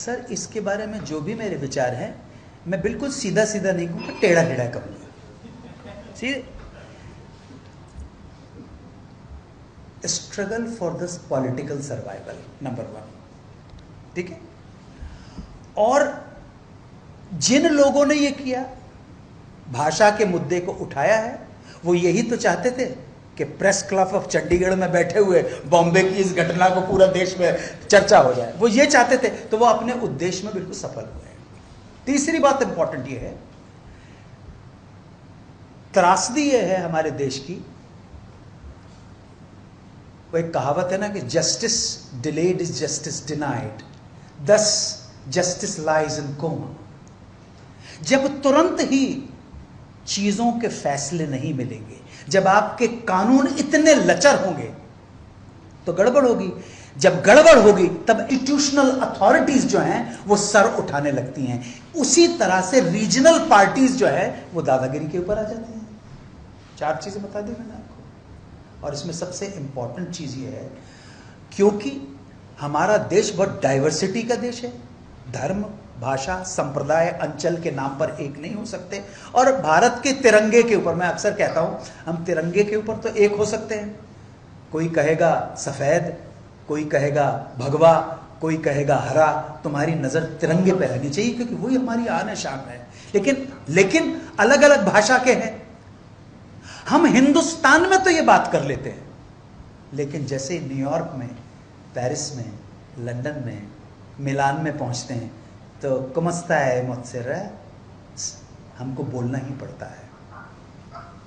Sir, इसके बारे में जो भी मेरे विचार हैं, मैं बिल्कुल सीधा सीधा नहीं कहूँगा, टेढ़ा टेढ़ा कहूँगा। See struggle for this political survival, number 1, ठीक है। और जिन लोगों ने ये किया, भाषा के मुद्दे को उठाया है, वो यही तो चाहते थे कि प्रेस क्लब ऑफ चंडीगढ़ में बैठे हुए बॉम्बे की इस घटना को पूरा देश में चर्चा हो जाए। वो ये चाहते थे, तो वो अपने उद्देश्य में बिल्कुल सफल हुए। तीसरी बात इंपॉर्टेंट ये है, त्रासदी ये है हमारे देश की, वो एक कहावत है ना कि justice delayed is justice denied, दस जस्टिस लाइज इन कोमा। जब तुरंत ही चीजों के फैसले नहीं मिलेंगे, जब आपके कानून इतने लचर होंगे, तो गड़बड़ होगी। जब गड़बड़ होगी तब इंस्टीट्यूशनल अथॉरिटीज जो हैं वो सर उठाने लगती हैं। उसी तरह से रीजनल पार्टीज जो है वो दादागिरी के ऊपर आ जाती हैं। 4 चीजें बता दी मैंने आपको, और इसमें सबसे इंपॉर्टेंट चीज ये है, क्योंकि हमारा देश बहुत डाइवर्सिटी का देश है, धर्म, भाषा, संप्रदाय, अंचल के नाम पर एक नहीं हो सकते। और भारत के तिरंगे के ऊपर मैं अक्सर कहता हूं, हम तिरंगे के ऊपर तो एक हो सकते हैं। कोई कहेगा सफेद, कोई कहेगा भगवा, कोई कहेगा हरा। तुम्हारी नजर तिरंगे पे रहनी चाहिए, क्योंकि वही हमारी आन है, शान है। लेकिन अलग अलग भाषा के हैं। हम हिंदुस्तान में तो ये बात कर लेते हैं, लेकिन जैसे न्यूयॉर्क में, पेरिस में, लंदन में, मिलान में पहुंचते हैं तो कमस्ता है मुझसे रह, हमको बोलना ही पड़ता है।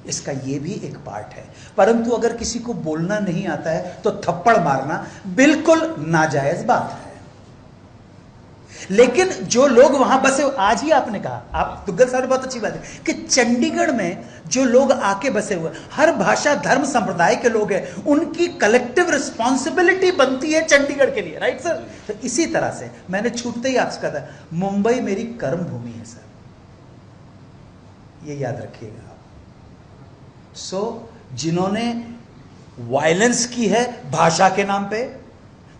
इसका ये भी एक पार्ट है। परंतु अगर किसी को बोलना नहीं आता है तो थप्पड़ मारना बिल्कुल नाजायज बात है। लेकिन जो लोग वहां बसे, आज ही आपने कहा, आप दुग्गल साहब, बहुत अच्छी बात है कि चंडीगढ़ में जो लोग आके बसे हुए, हर भाषा, धर्म, संप्रदाय के लोग हैं, उनकी कलेक्टिव रिस्पॉन्सिबिलिटी बनती है चंडीगढ़ के लिए, राइट सर। तो इसी तरह से मैंने छूटते ही आपसे कहा था, मुंबई मेरी कर्म भूमि है सर, ये याद रखिएगा आप। जिन्होंने वायलेंस की है भाषा के नाम पे,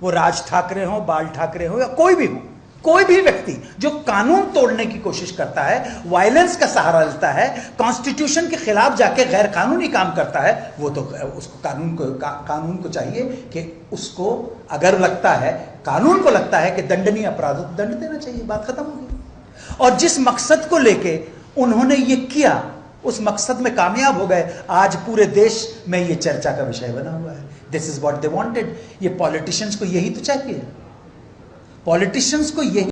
वो राज ठाकरे हो, बाल ठाकरे हो, या कोई भी हो, कोई भी व्यक्ति जो कानून तोड़ने की कोशिश करता है, वायलेंस का सहारा लेता है, कॉन्स्टिट्यूशन के खिलाफ जाके गैर कानूनी काम करता है, वो तो उसको कानून को चाहिए कि उसको, अगर लगता है, कानून को लगता है कि दंडनीय अपराध, तो दंड देना चाहिए, बात खत्म होगी। और जिस मकसद को लेके उन्होंने ये किया, उस मकसद में कामयाब हो गए। आज पूरे देश में ये चर्चा का विषय बना हुआ है। This is what they wanted. ये पॉलिटिशियंस को यही तो चाहिए, पॉलिटिशियंस को यही